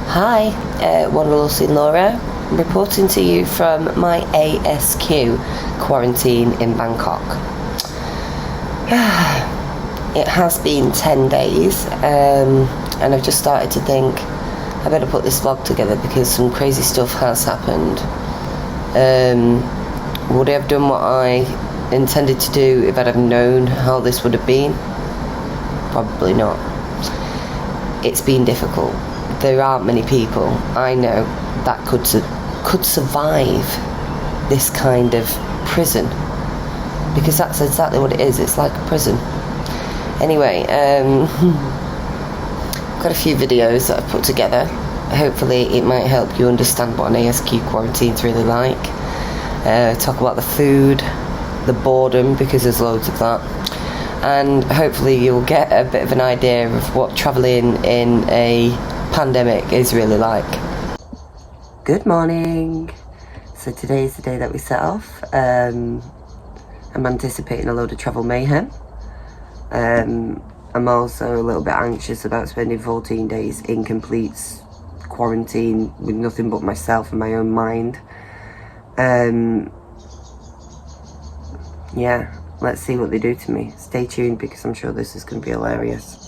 Hi, Wonderlessly Laura, reporting to you from my ASQ quarantine in Bangkok. It has been 10 days, and I've just started to think I better put this vlog together because some crazy stuff has happened. Would I have done what I intended to do if I'd have known how this would have been? Probably not. It's been difficult. There aren't many people I know that could survive this kind of prison, because that's exactly what it is. It's like a prison. Anyway, got a few videos that I've put together. Hopefully it might help you understand what an ASQ quarantine's really like. Talk about the food, the boredom, because there's loads of that, and hopefully you'll get a bit of an idea of what travelling in a pandemic is really like. Good morning. So today is the day that we set off. I'm anticipating a load of travel mayhem. I'm also a little bit anxious about spending 14 days in complete quarantine with nothing but myself and my own mind. Yeah, let's see what they do to me. Stay tuned because I'm sure this is going to be hilarious.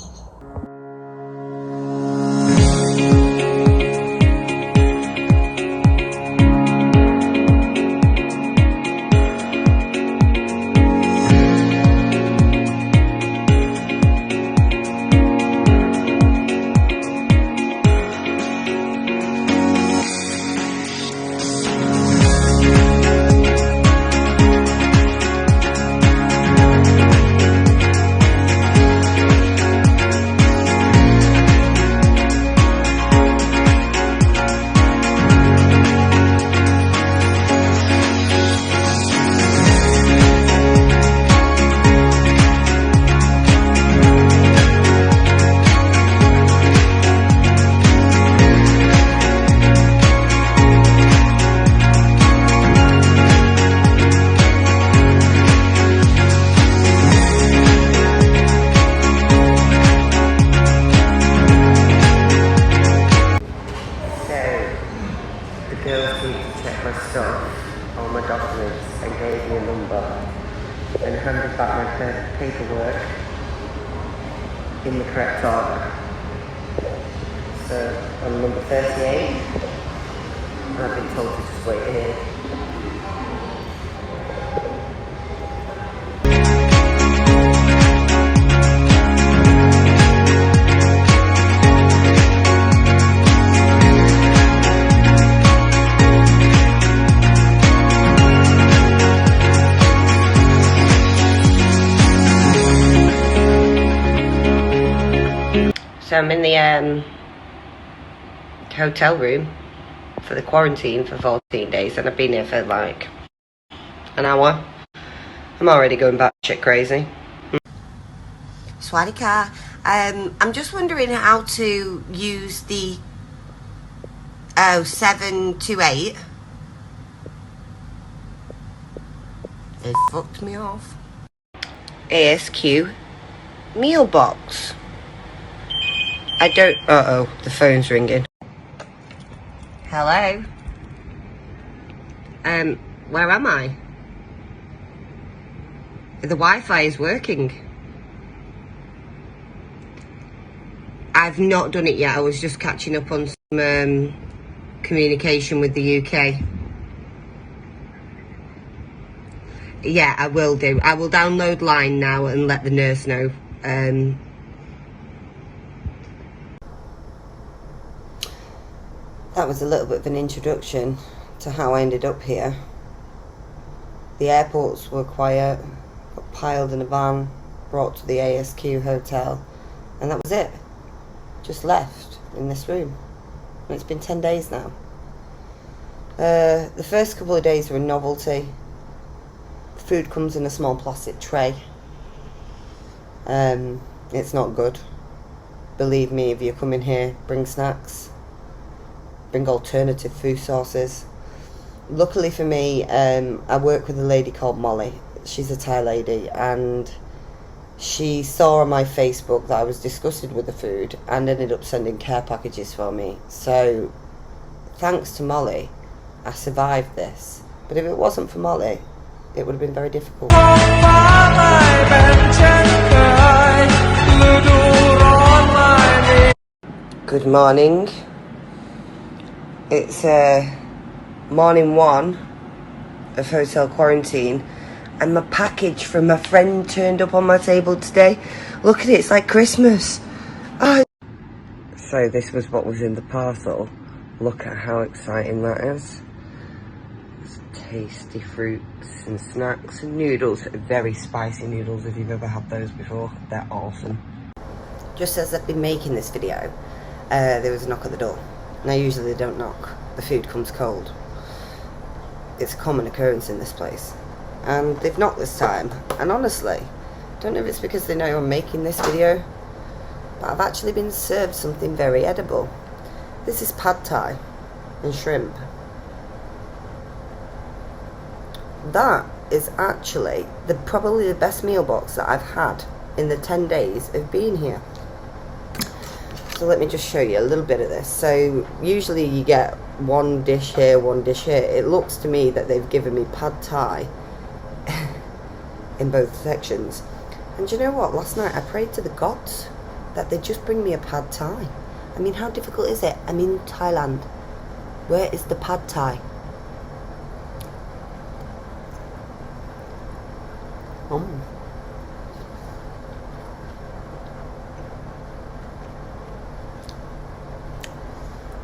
All my documents, and gave me a number and handed back my paperwork in the correct order. So I'm number 38 and I've been told to just wait here. So I'm in the hotel room for the quarantine for 14 days, and I've been here for like an hour. I'm already going back shit crazy. Swadika. I'm just wondering how to use the 728. It fucked me off. ASQ meal box. I don't... Uh-oh, the phone's ringing. Hello? Where am I? The Wi-Fi is working. I've not done it yet. I was just catching up on some communication with the UK. Yeah, I will do. I will download Line now and let the nurse know. That was a little bit of an introduction to how I ended up here. The airports were quiet, got piled in a van, brought to the ASQ hotel, and that was it. Just left in this room. And it's been 10 days now. The first couple of days were a novelty. Food comes in a small plastic tray. It's not good. Believe me, if you're coming here, bring snacks. Bring alternative food sources. Luckily for me, I work with a lady called Molly. She's a Thai lady, and She saw on my Facebook that I was disgusted with the food and ended up sending care packages for me. So, thanks to Molly, I survived this. But if it wasn't for Molly, it would have been very difficult. Good morning. It's morning 1 of hotel quarantine, and my package from my friend turned up on my table today. Look at it, it's like Christmas. Oh. So this was what was in the parcel. Look at how exciting that is. It's tasty fruits and snacks and noodles, very spicy noodles if you've ever had those before. They're awesome. Just as I've been making this video, there was a knock at the door. Now usually they don't knock, the food comes cold. It's a common occurrence in this place. And they've knocked this time, and honestly, don't know if it's because they know I'm making this video, but I've actually been served something very edible. This is pad thai and shrimp. That is actually probably the best meal box that I've had in the 10 days of being here. So let me just show you a little bit of this. So usually you get one dish here, one dish here. It looks to me that they've given me pad thai in both sections. And you know what? Last night I prayed to the gods that they'd just bring me a pad thai. I mean, how difficult is it? I'm in Thailand. Where is the pad thai?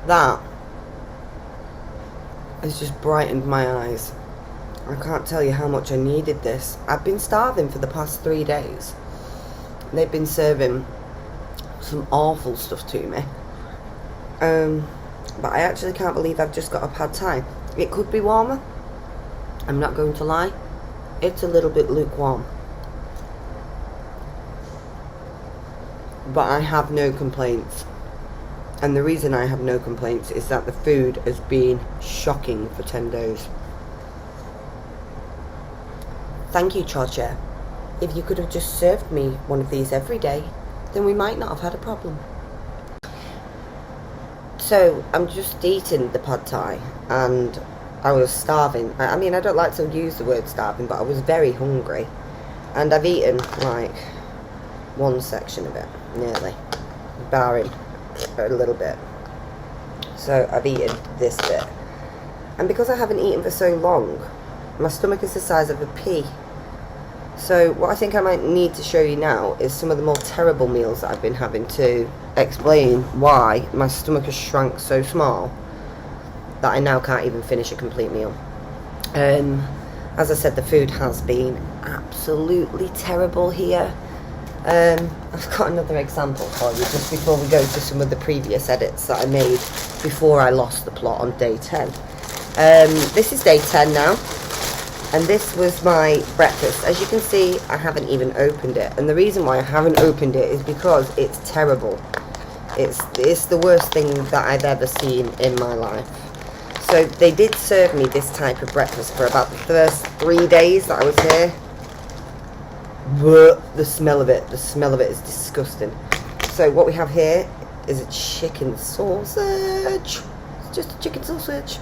That has just brightened my eyes. I can't tell you how much I needed this. I've been starving for the past 3 days. They've been serving some awful stuff to me. But I actually can't believe I've just got a pad thai. It could be warmer. I'm not going to lie. It's a little bit lukewarm. But I have no complaints. And the reason I have no complaints is that the food has been shocking for 10 days. Thank you, Chocha. If you could have just served me one of these every day, then we might not have had a problem. So, I'm just eating the pad thai, and I was starving. I mean, I don't like to use the word starving, but I was very hungry. And I've eaten, like, one section of it, nearly. Barring a little bit. So I've eaten this bit, and because I haven't eaten for so long, my stomach is the size of a pea. So what I think I might need to show you now is some of the more terrible meals that I've been having, to explain why my stomach has shrunk so small that I now can't even finish a complete meal. As I said, the food has been absolutely terrible here. I've got another example for you just before we go to some of the previous edits that I made before I lost the plot on day 10. This is day 10 now, and this was my breakfast. As you can see, I haven't even opened it, and the reason why I haven't opened it is because it's terrible. It's the worst thing that I've ever seen in my life. So they did serve me this type of breakfast for about the first 3 days that I was here. But the smell of it is disgusting. So what we have here is a chicken sausage. It's just a chicken sausage.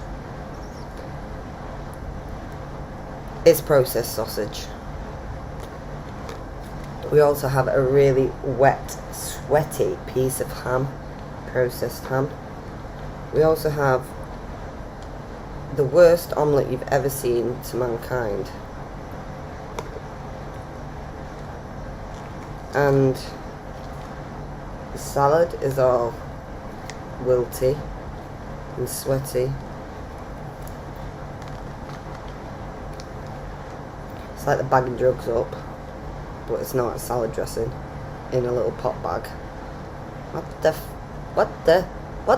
It's processed sausage. We also have a really wet, sweaty piece of ham, processed ham. We also have the worst omelette you've ever seen to mankind. And the salad is all wilty and sweaty. It's like they're bagging drugs up, but it's not. A salad dressing in a little pot bag. What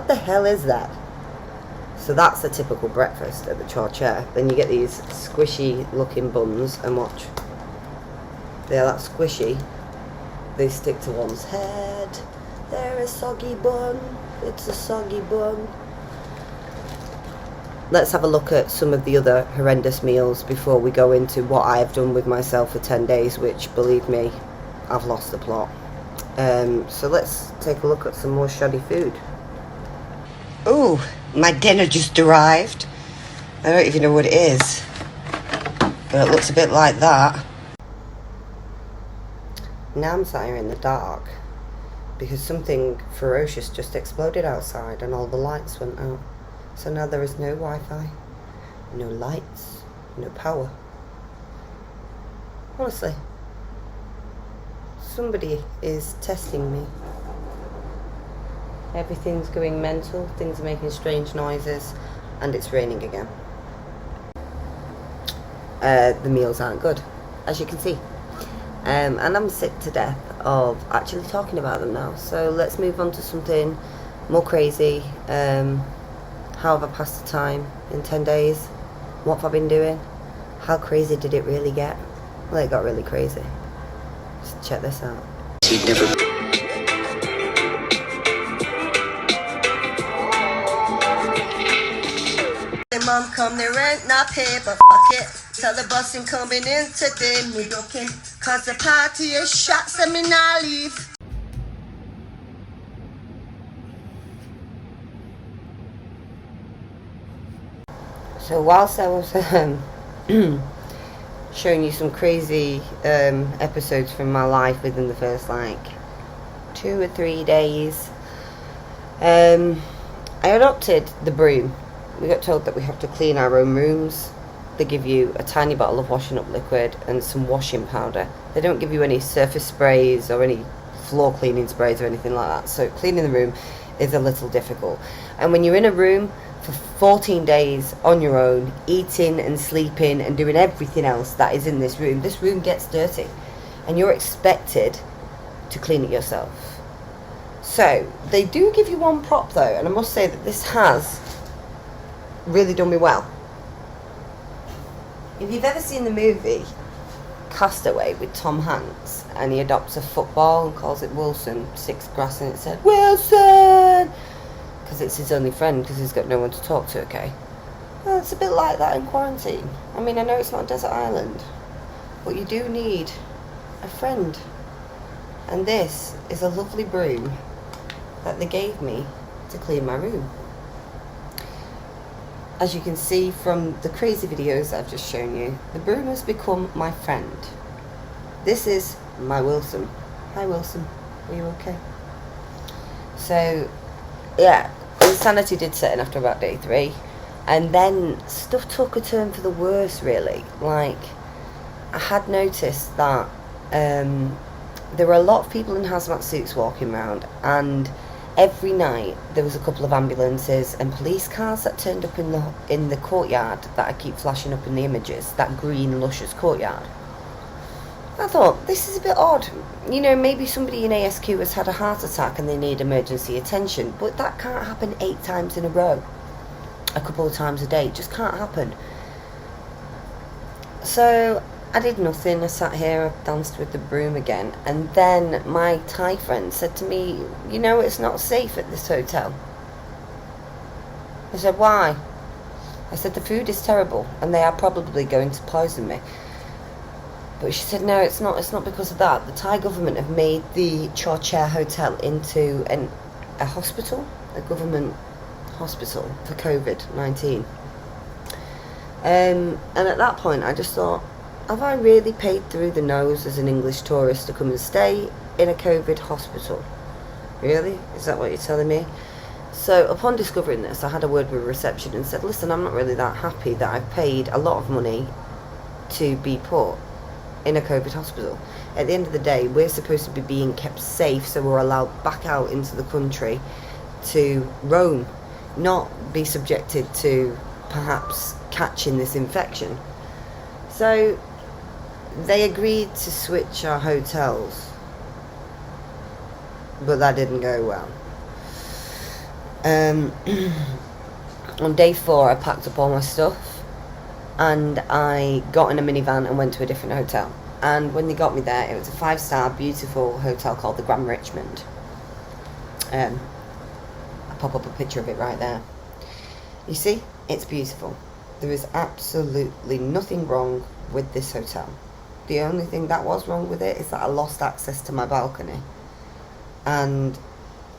the hell is that? So that's a typical breakfast at the Chor-Chair. Then you get these squishy looking buns, and watch. They're that squishy. They stick to one's head. They're a soggy bun. It's a soggy bun. Let's have a look at some of the other horrendous meals before we go into what I have done with myself for 10 days, which, believe me, I've lost the plot. So let's take a look at some more shoddy food. Ooh, my dinner just arrived. I don't even know what it is, but it looks a bit like that. Now I'm sat here in the dark because something ferocious just exploded outside and all the lights went out. So now there is no Wi-Fi, no lights, no power. Honestly, somebody is testing me. Everything's going mental, things are making strange noises, and it's raining again. The meals aren't good, as you can see. And I'm sick to death of actually talking about them now. So let's move on to something more crazy. How have I passed the time in 10 days? What have I been doing? How crazy did it really get? Well, it got really crazy. Just check this out. Mom come the rent, not paper, fuck it. Tell the bus ain't coming in today, me looking. Cause the party is shot, so me nah leave. So whilst I was showing you some crazy episodes from my life within the first like 2 or 3 days, I adopted the broom. We got told that we have to clean our own rooms. They give you a tiny bottle of washing up liquid and some washing powder. They don't give you any surface sprays or any floor cleaning sprays or anything like that. So cleaning the room is a little difficult. And when you're in a room for 14 days on your own, eating and sleeping and doing everything else that is in this room gets dirty. And you're expected to clean it yourself. So they do give you one prop though, and I must say that this has really done me well. If you've ever seen the movie Castaway with Tom Hanks, and he adopts a football and calls it Wilson, sticks grass and it said Wilson, because it's his only friend because he's got no one to talk to. Okay, well, it's a bit like that in quarantine. I mean, I know it's not a desert island, but you do need a friend, and this is a lovely broom that they gave me to clean my room. As you can see from the crazy videos I've just shown you, the broom has become my friend. This is my Wilson. Hi Wilson, are you okay? So, yeah, insanity did set in after about day 3. And then stuff took a turn for the worse, really. Like, I had noticed that there were a lot of people in hazmat suits walking around, and every night there was a couple of ambulances and police cars that turned up in the courtyard that I keep flashing up in the images, that green luscious courtyard. I thought, this is a bit odd. You know, maybe somebody in ASQ has had a heart attack and they need emergency attention, but that can't happen 8 times in a row, a couple of times a day. It just can't happen. So I did nothing. I sat here, I danced with the broom again, and then my Thai friend said to me, you know, it's not safe at this hotel. I said, why? I said, the food is terrible and they are probably going to poison me. But she said, no, it's not because of that. The Thai government have made the Chorchair Hotel into a hospital, a government hospital for COVID-19. And at that point I just thought, have I really paid through the nose as an English tourist to come and stay in a COVID hospital? Really? Is that what you're telling me? So upon discovering this, I had a word with reception and said, listen, I'm not really that happy that I've paid a lot of money to be put in a COVID hospital. At the end of the day, we're supposed to be being kept safe so we're allowed back out into the country to roam, not be subjected to perhaps catching this infection. So they agreed to switch our hotels, but that didn't go well. On day 4 I packed up all my stuff and I got in a minivan and went to a different hotel. And when they got me there, it was a 5-star beautiful hotel called the Grand Richmond. I'll pop up a picture of it right there. You see, it's beautiful. There is absolutely nothing wrong with this hotel. The only thing that was wrong with it is that I lost access to my balcony. And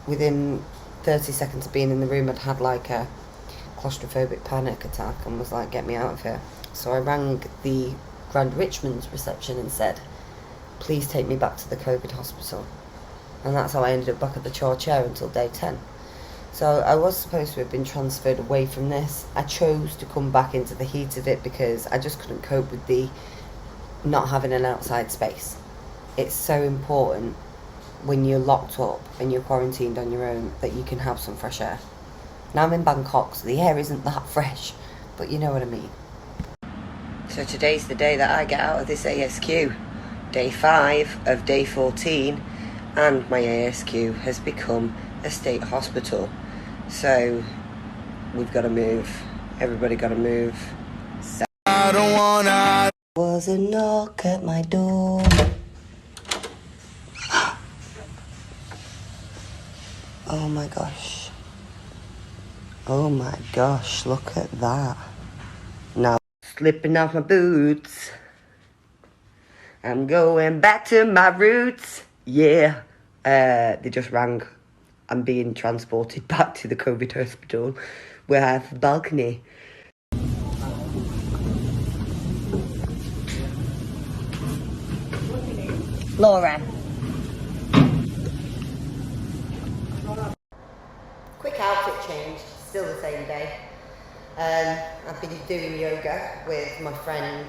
within 30 seconds of being in the room, I'd had like a claustrophobic panic attack and was like, get me out of here. So I rang the Grand Richmond's reception and said, please take me back to the COVID hospital. And that's how I ended up back at the Chor Chair until day 10. So I was supposed to have been transferred away from this. I chose to come back into the heat of it because I just couldn't cope with the not having an outside space. It's so important when you're locked up and you're quarantined on your own that you can have some fresh air. Now I'm in Bangkok, so the air isn't that fresh, but you know what I mean. So today's the day that I get out of this ASQ. Day 5 of day 14, and my ASQ has become a state hospital. So we've got to move. Everybody got to move. So I don't wanna. Was a knock at my door. Oh my gosh. Oh my gosh, look at that. Now, slipping off my boots. I'm going back to my roots. Yeah. They just rang. I'm being transported back to the COVID hospital where I have a balcony. Laura. Quick outfit change, still the same day. I've been doing yoga with my friend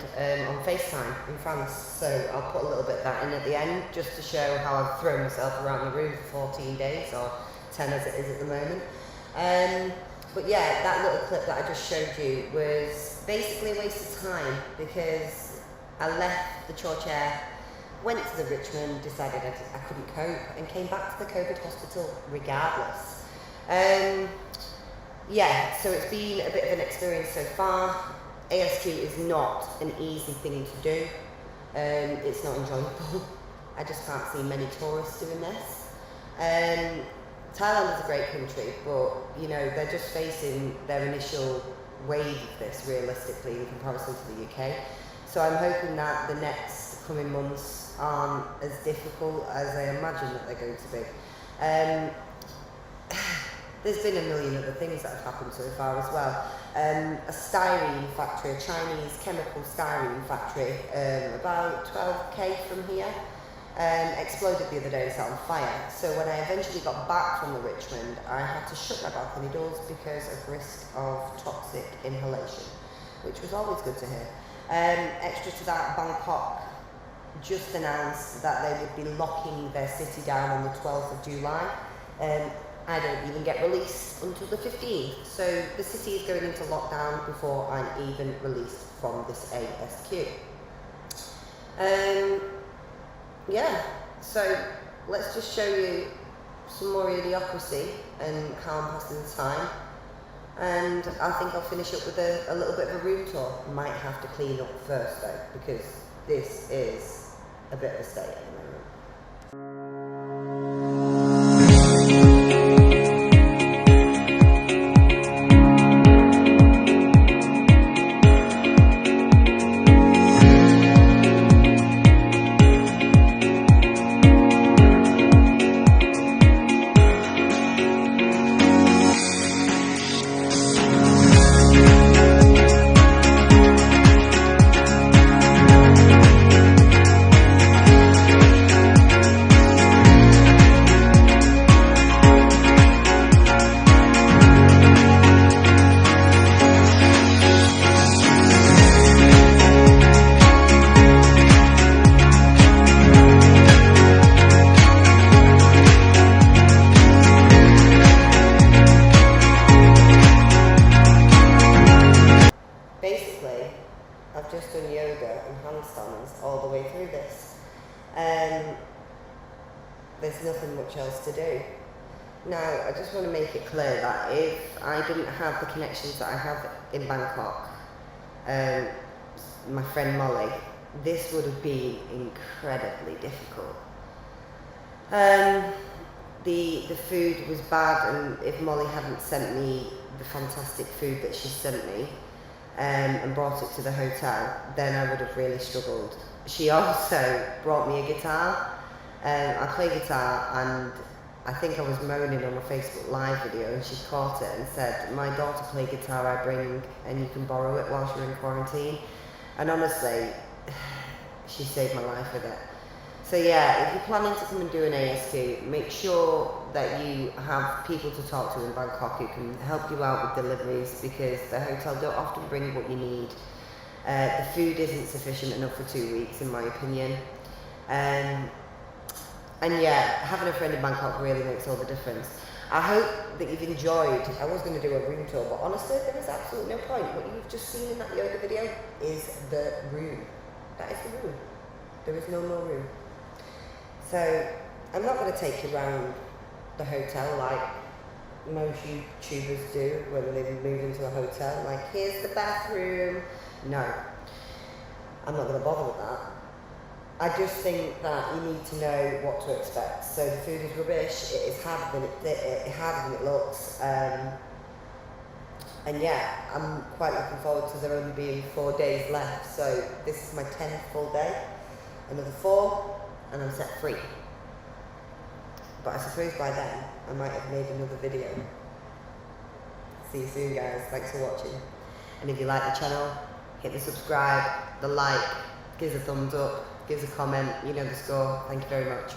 on FaceTime in France, so I'll put a little bit of that in at the end just to show how I've thrown myself around the room for 14 days, or 10 as it is at the moment. But yeah, that little clip that I just showed you was basically a waste of time because I left the Chor Chair, went to the Richmond, decided I couldn't cope, and came back to the COVID hospital regardless. Yeah, so it's been a bit of an experience so far. ASQ is not an easy thing to do. It's not enjoyable. I just can't see many tourists doing this. Thailand is a great country, but you know, they're just facing their initial wave of this realistically in comparison to the UK. So I'm hoping that the next coming months aren't as difficult as I imagine that they're going to be. There's been a million other things that have happened so far as well. A styrene factory, a Chinese chemical styrene factory, about 12k from here, exploded the other day and set on fire. So when I eventually got back from the Richmond, I had to shut my balcony doors because of risk of toxic inhalation, which was always good to hear. Extra to that, Bangkok just announced that they would be locking their city down on the 12th of July. I don't even get released until the 15th, so the city is going into lockdown before I'm even released from this ASQ. Yeah, so let's just show you some more idiocracy and how I'm passing the time. And I think I'll finish up with a little bit of a room tour. Might have to clean up first though, because this is a bit of a state at the moment. I've just done yoga and handstands all the way through this. There's nothing much else to do. Now, I just want to make it clear that if I didn't have the connections that I have in Bangkok, my friend Molly, this would have been incredibly difficult. The food was bad, and if Molly hadn't sent me the fantastic food that she sent me, and brought it to the hotel, then I would have really struggled. she also brought me a guitar. I play guitar, and I think I was moaning on a Facebook Live video, and she caught it and said, my daughter plays guitar, I bring, and you can borrow it whilst you're in quarantine. And honestly, she saved my life with it. So yeah, if you're planning to come and do an ASQ, make sure that you have people to talk to in Bangkok who can help you out with deliveries, because the hotel don't often bring what you need. The food isn't sufficient enough for 2 weeks, in my opinion. And yeah, having a friend in Bangkok really makes all the difference. I hope that you've enjoyed. I was going to do a room tour, but honestly, there is absolutely no point. What you've just seen in that yoga video is the room. That is the room. There is no more room. So, I'm not going to take you around the hotel like most YouTubers do when they move into a hotel. Like, here's the bathroom. No, I'm not going to bother with that. I just think that you need to know what to expect. So the food is rubbish, it is harder than it looks. And yeah, I'm quite looking forward to there only being 4 days left. So this is my 10th full day, another 4, and I'm set free. But I suppose by then, I might have made another video. See you soon, guys. Thanks for watching. And if you like the channel, hit the subscribe, the like, give us a thumbs up, give us a comment, you know the score. Thank you very much.